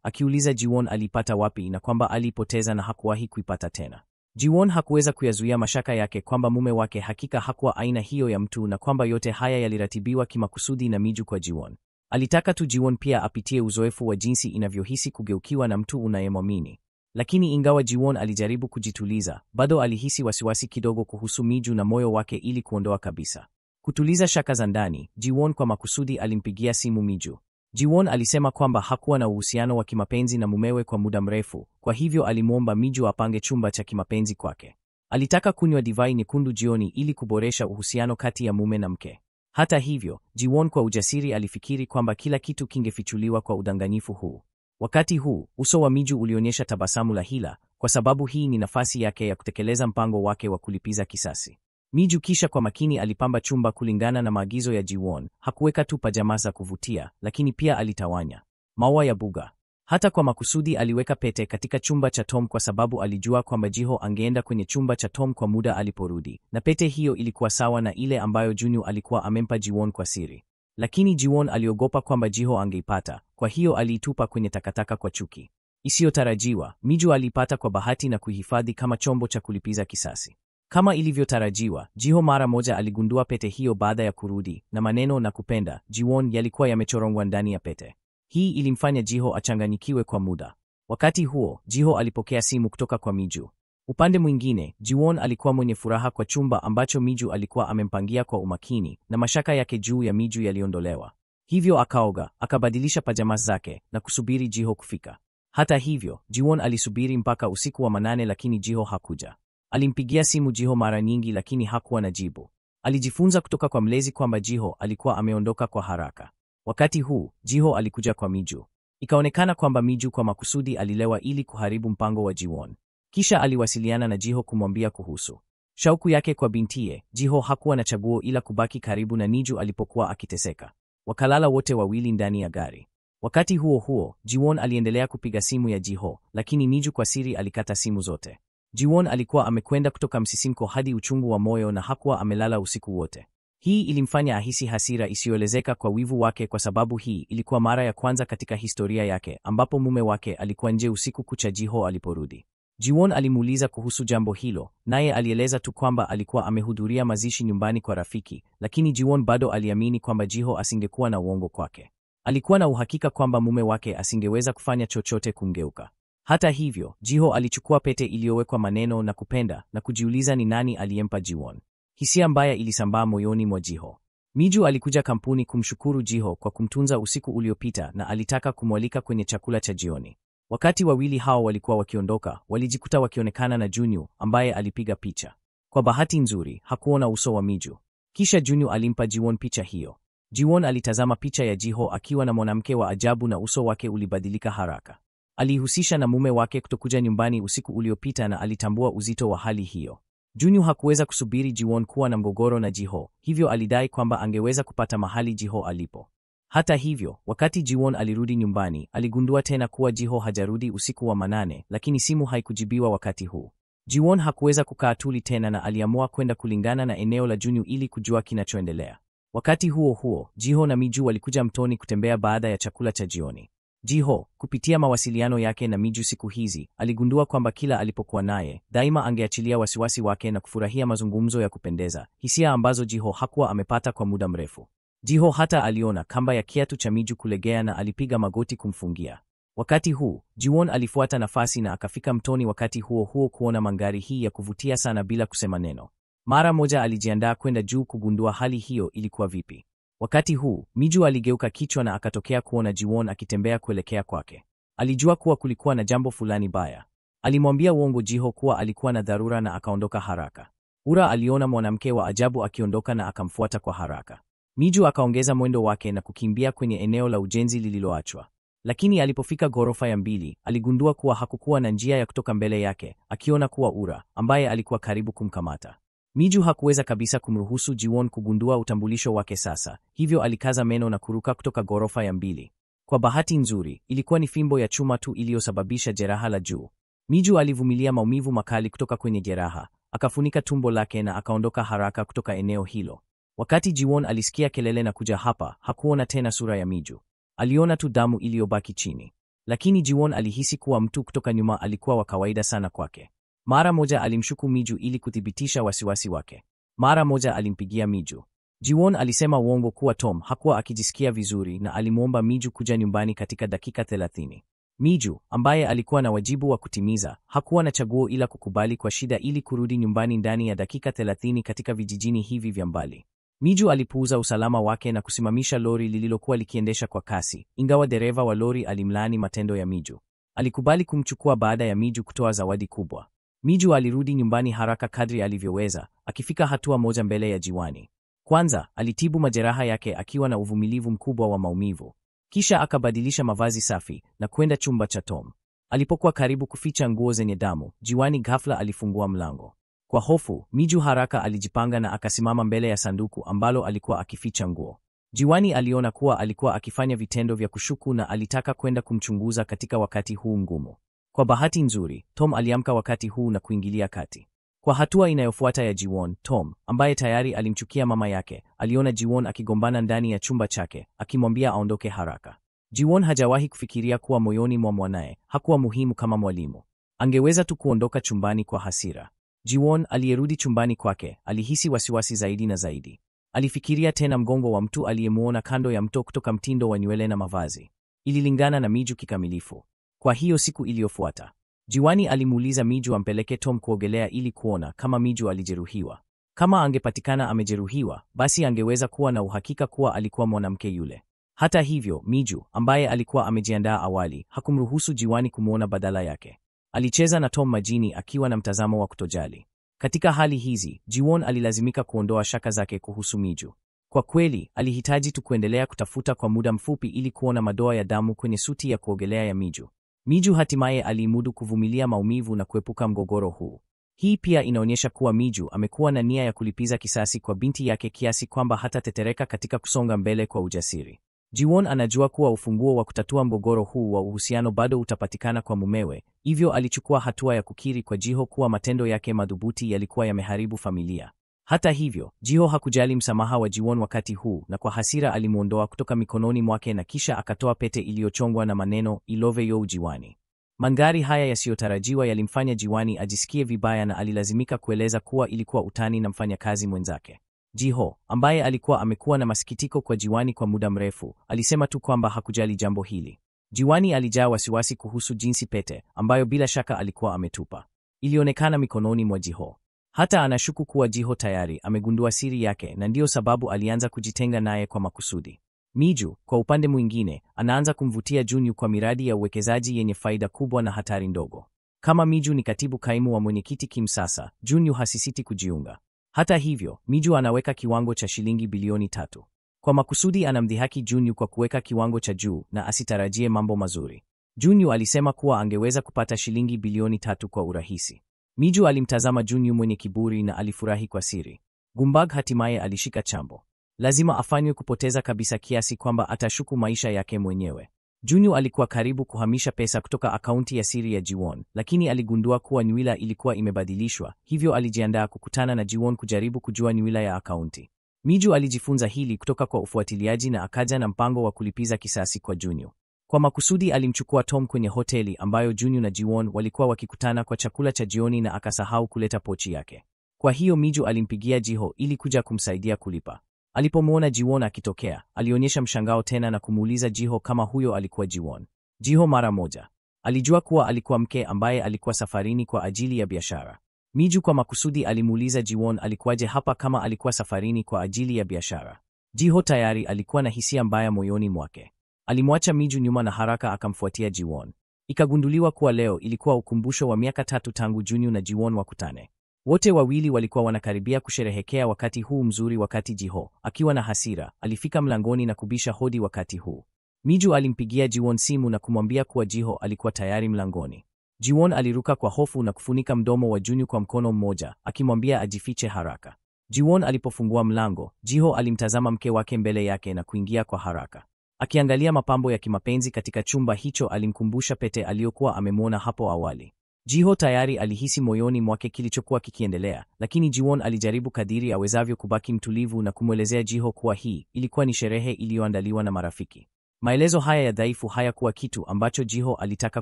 akiuliza Jiwon alipata wapi na kwamba alipoteza na hakuwahi kuipata tena. Jiwon hakuweza kuyazuia mashaka yake kwamba mume wake hakika hakuwa aina hiyo ya mtu na kwamba yote haya yaliratibiwa kimakusudi na Miju kwa Jiwon. Alitaka tu Jiwon pia apitie uzoefu wa jinsi inavyohisi kugeukiwa na mtu unayemwamini. Lakini ingawa Jiwon alijaribu kujituliza, bado alihisi wasiwasi kidogo kuhusu Miju na moyo wake ili kuondoa kabisa. Kutuliza shaka za ndani, Jiwon kwa makusudi alimpigia simu Miju. Jiwon alisema kwamba hakuwa na uhusiano wa kimapenzi na mumewe kwa muda mrefu, kwa hivyo alimwomba Miju apange chumba cha kimapenzi kwake. Alitaka kunywa divai nyekundu jioni ili kuboresha uhusiano kati ya mume na mke. Hata hivyo, Jiwon kwa ujasiri alifikiri kwamba kila kitu kingefichuliwa kwa udanganyifu huu. Wakati huu, uso wa Miju ulionyesha tabasamu la hila, kwa sababu hii ni nafasi yake ya kutekeleza mpango wake wa kulipiza kisasi. Miju kisha kwa makini alipamba chumba kulingana na maagizo ya Jiwon. Hakuweka tu pajama za kuvutia, lakini pia alitawanya maua ya buga. Hata kwa makusudi aliweka pete katika chumba cha Tom kwa sababu alijua kwamba Jiho angeenda kwenye chumba cha Tom kwa muda aliporudi, na pete hiyo ilikuwa sawa na ile ambayo Junyu alikuwa amempa Jiwon kwa siri. Lakini Jiwon aliogopa kwamba Jiho angeipata, kwa hiyo aliitupa kwenye takataka kwa chuki isiyotarajiwa. Miju aliipata kwa bahati na kuihifadhi kama chombo cha kulipiza kisasi. Kama ilivyotarajiwa, Jiho mara moja aligundua pete hiyo baada ya kurudi, na maneno na kupenda Jiwon yalikuwa yamechorongwa ndani ya pete. Hii ilimfanya Jiho achanganyikiwe kwa muda. Wakati huo, Jiho alipokea simu kutoka kwa Miju. Upande mwingine, Jiwon alikuwa mwenye furaha kwa chumba ambacho Miju alikuwa amempangia kwa umakini, na mashaka yake juu ya Miju yaliondolewa. Hivyo akaoga, akabadilisha pajamas zake, na kusubiri Jiho kufika. Hata hivyo, Jiwon alisubiri mpaka usiku wa manane lakini Jiho hakuja. Alimpigia simu Jiho mara nyingi lakini hakuwa na jibu. Alijifunza kutoka kwa mlezi kwamba Jiho alikuwa ameondoka kwa haraka. Wakati huu, Jiho alikuja kwa Miju. Ikaonekana kwamba Miju kwa makusudi alilewa ili kuharibu mpango wa Jiwon. Kisha aliwasiliana na Jiho kumwambia kuhusu shauku yake kwa bintiye. Jiho hakuwa na chaguo ila kubaki karibu na Miju alipokuwa akiteseka. Wakalala wote wawili ndani ya gari. Wakati huo huo, Jiwon aliendelea kupiga simu ya Jiho, lakini Miju kwa siri alikata simu zote. Jiwon alikuwa amekwenda kutoka msisimko hadi uchungu wa moyo na hakuwa amelala usiku wote. Hii ilimfanya ahisi hasira isiyoelezeka kwa wivu wake, kwa sababu hii ilikuwa mara ya kwanza katika historia yake ambapo mume wake alikuwa nje usiku kucha Jiho aliporudi. Jiwon alimuuliza kuhusu jambo hilo, naye alieleza tu kwamba alikuwa amehudhuria mazishi nyumbani kwa rafiki, lakini Jiwon bado aliamini kwamba Jiho asingekuwa na uongo kwake. Alikuwa na uhakika kwamba mume wake asingeweza kufanya chochote kumgeuka. Hata hivyo, Jiho alichukua pete iliyowekwa maneno na kupenda na kujiuliza ni nani aliyempa Jiwon. Hisia mbaya ilisambaa moyoni mwa Jiho. Miju alikuja kampuni kumshukuru Jiho kwa kumtunza usiku uliopita na alitaka kumwalika kwenye chakula cha jioni. Wakati wawili hao walikuwa wakiondoka, walijikuta wakionekana na Junyu ambaye alipiga picha. Kwa bahati nzuri, hakuona uso wa Miju. Kisha Junyu alimpa Jiwon picha hiyo. Jiwon alitazama picha ya Jiho akiwa na mwanamke wa ajabu na uso wake ulibadilika haraka. Alihusisha na mume wake kutokuja nyumbani usiku uliopita na alitambua uzito wa hali hiyo. Junyu hakuweza kusubiri Jiwon kuwa na mgogoro na Jiho, hivyo alidai kwamba angeweza kupata mahali Jiho alipo. Hata hivyo, wakati Jiwon alirudi nyumbani, aligundua tena kuwa Jiho hajarudi usiku wa manane, lakini simu haikujibiwa wakati huu. Jiwon hakuweza kukaa tuli tena na aliamua kwenda kulingana na eneo la Junyu ili kujua kinachoendelea. Wakati huo huo, Jiho na Miju walikuja mtoni kutembea baada ya chakula cha jioni. Jiho, kupitia mawasiliano yake na Miju siku hizi, aligundua kwamba kila alipokuwa naye, daima angeachilia wasiwasi wake na kufurahia mazungumzo ya kupendeza, hisia ambazo Jiho hakuwa amepata kwa muda mrefu. Jiho hata aliona kamba ya kiatu cha Miju kulegea na alipiga magoti kumfungia. Wakati huu, Jiwon alifuata nafasi na akafika mtoni wakati huo huo kuona mandhari hii ya kuvutia sana bila kusema neno. Mara moja alijiandaa kwenda juu kugundua hali hiyo ilikuwa vipi. Wakati huu, Miju aligeuka kichwa na akatokea kuona Jiwon akitembea kuelekea kwake. Alijua kuwa kulikuwa na jambo fulani baya. Alimwambia uongo Jiho kuwa alikuwa na dharura na akaondoka haraka. Ura aliona mwanamke wa ajabu akiondoka na akamfuata kwa haraka. Miju akaongeza mwendo wake na kukimbia kwenye eneo la ujenzi lililoachwa. Lakini alipofika ghorofa ya 2, aligundua kuwa hakukuwa na njia ya kutoka mbele yake, akiona kuwa Ura, ambaye alikuwa karibu kumkamata. Miju hakuweza kabisa kumruhusu Jiwon kugundua utambulisho wake sasa, hivyo alikaza meno na kuruka kutoka ghorofa ya 2. Kwa bahati nzuri, ilikuwa ni fimbo ya chuma tu iliyosababisha jeraha la juu. Miju alivumilia maumivu makali kutoka kwenye jeraha, akafunika tumbo lake na akaondoka haraka kutoka eneo hilo. Wakati Jiwon alisikia kelele na kuja hapa, hakuona tena sura ya Miju. Aliona tu damu iliyobaki chini. Lakini Jiwon alihisi kuwa mtu kutoka nyuma alikuwa wa kawaida sana kwake. Mara moja alimshuku Miju ili kuthibitisha wasiwasi wake. Mara moja alimpigia Miju. Jiwon alisema uongo kuwa Tom hakuwa akijisikia vizuri na alimwomba Miju kuja nyumbani katika dakika 30. Miju, ambaye alikuwa na wajibu wa kutimiza, hakuwa na chaguo ila kukubali kwa shida ili kurudi nyumbani ndani ya dakika 30 katika vijijini hivi vya mbali. Miju alipuuza usalama wake na kusimamisha lori lililokuwa likiendesha kwa kasi, ingawa dereva wa lori alimlaani matendo ya Miju. Alikubali kumchukua baada ya Miju kutoa zawadi kubwa. Miju alirudi nyumbani haraka kadri alivyoweza, akifika hatua moja mbele ya Jiwani. Kwanza, alitibu majeraha yake akiwa na uvumilivu mkubwa wa maumivu. Kisha akabadilisha mavazi safi na kwenda chumba cha Tom. Alipokuwa karibu kuficha nguo zenye damu, Jiwani ghafla alifungua mlango. Kwa hofu, Miju haraka alijipanga na akasimama mbele ya sanduku ambalo alikuwa akificha nguo. Jiwani aliona kuwa alikuwa akifanya vitendo vya kushuku na alitaka kwenda kumchunguza katika wakati huu mgumu. Kwa bahati nzuri, Tom aliamka wakati huu na kuingilia kati. Kwa hatua inayofuata ya Jiwon, Tom, ambaye tayari alimchukia mama yake, aliona Jiwon akigombana ndani ya chumba chake, akimwambia aondoke haraka. Jiwon hajawahi kufikiria kuwa moyoni mwa mwanae hakuwa muhimu kama mwalimu. Angeweza tu kuondoka chumbani kwa hasira. Jiwon aliyerudi chumbani kwake, alihisi wasiwasi zaidi na zaidi. Alifikiria tena mgongo wa mtu aliyemuona kando ya mto kutoka mtindo wa nywele na mavazi. Ililingana na Miju kikamilifu. Kwa hiyo siku iliyofuata, Jiwani alimuuliza Miju ampeleke Tom kuogelea ili kuona kama Miju alijeruhiwa. Kama angepatikana amejeruhiwa, basi angeweza kuwa na uhakika kuwa alikuwa mwanamke yule. Hata hivyo, Miju, ambaye alikuwa amejiandaa awali, hakumruhusu Jiwani kumuona badala yake. Alicheza na Tom majini akiwa na mtazamo wa kutojali. Katika hali hizi, Jiwon alilazimika kuondoa shaka zake kuhusu Miju. Kwa kweli, alihitaji tu kuendelea kutafuta kwa muda mfupi ili kuona madoa ya damu kwenye suti ya kuogelea ya Miju. Miju hatimaye alimudu kuvumilia maumivu na kuepuka mgogoro huu. Hii pia inaonyesha kuwa Miju amekuwa na nia ya kulipiza kisasi kwa binti yake kiasi kwamba hatatetereka katika kusonga mbele kwa ujasiri. Jiwon anajua kuwa ufunguo wa kutatua mgogoro huu wa uhusiano bado utapatikana kwa mumewe, hivyo alichukua hatua ya kukiri kwa Jiho kuwa matendo yake madhubuti yalikuwa yameharibu familia. Hata hivyo, Jiho hakujali msamaha wa Jiwon wakati huu, na kwa hasira alimuondoa kutoka mikononi mwake na kisha akatoa pete iliyochongwa na maneno I love you Jiwani. Mandhari haya yasiyotarajiwa yalimfanya Jiwani ajisikie vibaya na alilazimika kueleza kuwa ilikuwa utani na mfanyakazi mwenzake. Jiho, ambaye alikuwa amekuwa na masikitiko kwa Jiwani kwa muda mrefu, alisema tu kwamba hakujali jambo hili. Jiwani alijaa wasiwasi kuhusu jinsi pete, ambayo bila shaka alikuwa ametupa, ilionekana mikononi mwa Jiho. Hata anashuku kuwa Jiho tayari amegundua siri yake na ndiyo sababu alianza kujitenga naye kwa makusudi. Miju, kwa upande mwingine, anaanza kumvutia Junyu kwa miradi ya uwekezaji yenye faida kubwa na hatari ndogo. Kama Miju ni katibu kaimu wa mwenyekiti Kim sasa, Junyu hasisiti kujiunga. Hata hivyo, Miju anaweka kiwango cha shilingi bilioni 3. Kwa makusudi anamdhihaki Junyu kwa kuweka kiwango cha juu na asitarajie mambo mazuri. Junyu alisema kuwa angeweza kupata shilingi bilioni 3 kwa urahisi. Miju alimtazama Junyu mwenye kiburi na alifurahi kwa siri. Gumbag hatimaye alishika chambo. Lazima afanywe kupoteza kabisa kiasi kwamba atashuku maisha yake mwenyewe. Junyu alikuwa karibu kuhamisha pesa kutoka akaunti ya siri ya Jiwon, lakini aligundua kuwa nywila ilikuwa imebadilishwa, hivyo alijiandaa kukutana na Jiwon kujaribu kujua nywila ya akaunti. Miju alijifunza hili kutoka kwa ufuatiliaji na akaja na mpango wa kulipiza kisasi kwa Junyu. Kwa makusudi alimchukua Tom kwenye hoteli ambayo Junyu na Jiwon walikuwa wakikutana kwa chakula cha jioni na akasahau kuleta pochi yake. Kwa hiyo Miju alimpigia Jiho ili kuja kumsaidia kulipa. Alipomwona Jiwon akitokea, alionyesha mshangao tena na kumuuliza Jiho kama huyo alikuwa Jiwon. Jiho mara moja alijua kuwa alikuwa mke ambaye alikuwa safarini kwa ajili ya biashara. Miju kwa makusudi alimuuliza Jiwon alikuwaje hapa kama alikuwa safarini kwa ajili ya biashara. Jiho tayari alikuwa na hisia mbaya moyoni mwake. Alimwacha Miju nyuma na haraka akamfuatia Jiwon. Ikagunduliwa kuwa leo ilikuwa ukumbusho wa miaka 3 tangu Junyu na Jiwon wakutane. Wote wawili walikuwa wanakaribia kusherehekea wakati huu mzuri wakati Jiho, akiwa na hasira, alifika mlangoni na kubisha hodi wakati huu. Miju alimpigia Jiwon simu na kumwambia kuwa Jiho alikuwa tayari mlangoni. Jiwon aliruka kwa hofu na kufunika mdomo wa Junyu kwa mkono mmoja, akimwambia ajifiche haraka. Jiwon alipofungua mlango, Jiho alimtazama mke wake mbele yake na kuingia kwa haraka. Akiangalia mapambo ya kimapenzi katika chumba hicho alimkumbusha pete aliyokuwa amemwona hapo awali. Jiho tayari alihisi moyoni mwake kilichokuwa kikiendelea, lakini Jiwon alijaribu kadiri awezavyo kubaki mtulivu na kumwelezea Jiho kuwa hii ilikuwa ni sherehe iliyoandaliwa na marafiki. Maelezo haya ya dhaifu hayakuwa kitu ambacho Jiho alitaka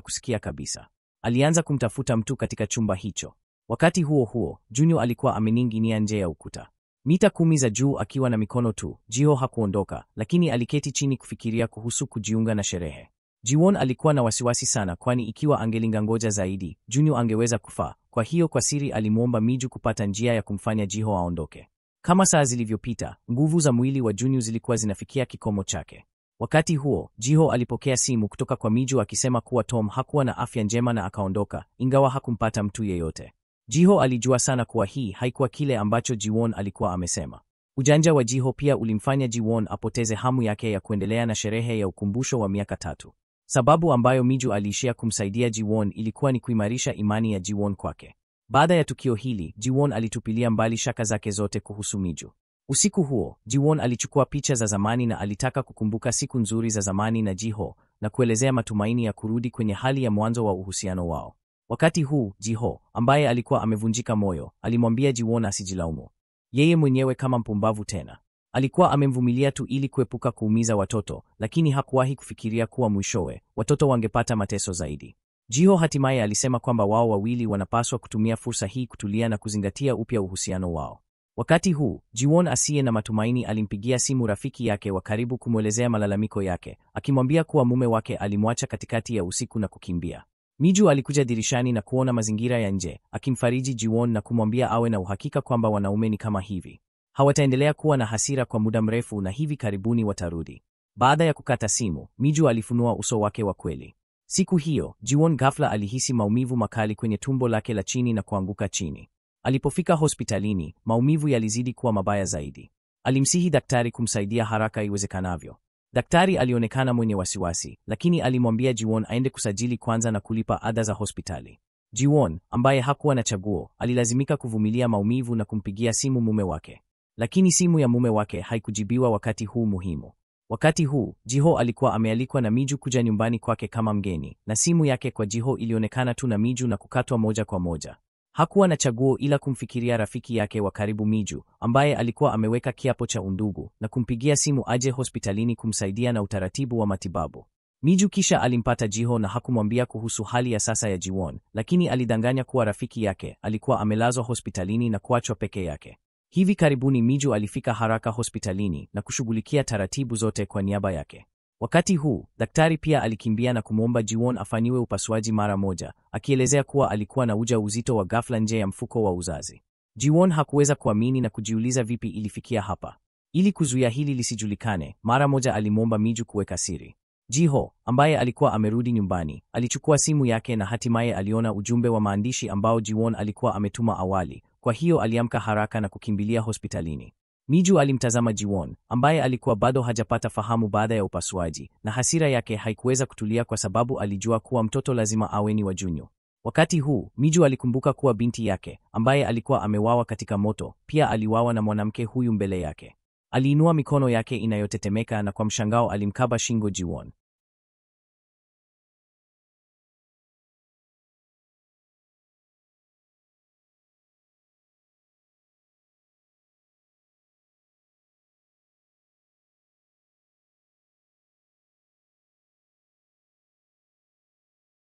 kusikia kabisa. Alianza kumtafuta mtu katika chumba hicho. Wakati huo huo, Junyu alikuwa amening'inia nje ya ukuta. Mita 10 za juu akiwa na mikono tu. Jiho hakuondoka, lakini aliketi chini kufikiria kuhusu kujiunga na sherehe. Jiwon alikuwa na wasiwasi sana kwani ikiwa angelingangoja zaidi, Junyu angeweza kufa. Kwa hiyo kwa siri alimwomba Miju kupata njia ya kumfanya Jiho aondoke. Kama saa zilivyopita, nguvu za mwili wa Junyu zilikuwa zinafikia kikomo chake. Wakati huo, Jiho alipokea simu kutoka kwa Miju akisema kuwa Tom hakuwa na afya njema na akaondoka, ingawa hakumpata mtu yeyote. Jiho alijua sana kuwa hii haikuwa kile ambacho Jiwon alikuwa amesema. Ujanja wa Jiho pia ulimfanya Jiwon apoteze hamu yake ya kuendelea na sherehe ya ukumbusho wa miaka 3. Sababu ambayo Miju aliishia kumsaidia Jiwon ilikuwa ni kuimarisha imani ya Jiwon kwake. Baada ya tukio hili, Jiwon alitupilia mbali shaka zake zote kuhusu Miju. Usiku huo, Jiwon alichukua picha za zamani na alitaka kukumbuka siku nzuri za zamani na Jiho na kuelezea matumaini ya kurudi kwenye hali ya mwanzo wa uhusiano wao. Wakati huu, Jiho, ambaye alikuwa amevunjika moyo, alimwambia Jiwon asijilaumu yeye mwenyewe kama mpumbavu tena. Alikuwa amemvumilia tu ili kuepuka kuumiza watoto, lakini hakuwahi kufikiria kuwa mwishowe watoto wangepata mateso zaidi. Jiho hatimaye alisema kwamba wao wawili wanapaswa kutumia fursa hii kutulia na kuzingatia upya uhusiano wao. Wakati huu, Jiwon asiye na matumaini alimpigia simu rafiki yake wa karibu kumwelezea malalamiko yake, akimwambia kuwa mume wake alimwacha katikati ya usiku na kukimbia. Miju alikuja dirishani na kuona mazingira ya nje, akimfariji Jiwon na kumwambia awe na uhakika kwamba wanaume ni kama hivi. Hawataendelea kuwa na hasira kwa muda mrefu na hivi karibuni watarudi. Baada ya kukata simu, Miju alifunua uso wake wa kweli. Siku hiyo, Jiwon ghafla alihisi maumivu makali kwenye tumbo lake la chini na kuanguka chini. Alipofika hospitalini, maumivu yalizidi kuwa mabaya zaidi. Alimsihi daktari kumsaidia haraka iwezekanavyo. Daktari alionekana mwenye wasiwasi, lakini alimwambia Jiwon aende kusajili kwanza na kulipa ada za hospitali. Jiwon, ambaye hakuwa na chaguo, alilazimika kuvumilia maumivu na kumpigia simu mume wake. Lakini simu ya mume wake haikujibiwa wakati huu muhimu. Wakati huu, Jiho alikuwa amealikwa na Miju kuja nyumbani kwake kama mgeni, na simu yake kwa Jiho ilionekana tu na Miju na kukatwa moja kwa moja. Hakuwa na chaguo ila kumfikiria rafiki yake wa karibu Miju, ambaye alikuwa ameweka kiapo cha undugu, na kumpigia simu aje hospitalini kumsaidia na utaratibu wa matibabu. Miju kisha alimpata Jiho na hakumwambia kuhusu hali ya sasa ya Jiwon, lakini alidanganya kuwa rafiki yake alikuwa amelazwa hospitalini na kuachwa peke yake. Hivi karibuni Miju alifika haraka hospitalini na kushughulikia taratibu zote kwa niaba yake. Wakati huu, daktari pia alikimbia na kumwomba Jiwon afanyiwe upasuaji mara moja, akielezea kuwa alikuwa na ujauzito wa ghafla nje ya mfuko wa uzazi. Jiwon hakuweza kuamini na kujiuliza vipi ilifikia hapa. Ili kuzuia hili lisijulikane, mara moja alimwomba Miju kuweka siri. Jiho, ambaye alikuwa amerudi nyumbani, alichukua simu yake na hatimaye aliona ujumbe wa maandishi ambao Jiwon alikuwa ametuma awali. Kwa hiyo aliamka haraka na kukimbilia hospitalini. Miju alimtazama Jiwon, ambaye alikuwa bado hajapata fahamu baada ya upasuaji, na hasira yake haikuweza kutulia kwa sababu alijua kuwa mtoto lazima awe ni wa Junyo. Wakati huu, Miju alikumbuka kuwa binti yake, ambaye alikuwa amewawa katika moto, pia aliwawa na mwanamke huyu mbele yake. Aliinua mikono yake inayotetemeka na kwa mshangao alimkaba shingo Jiwon.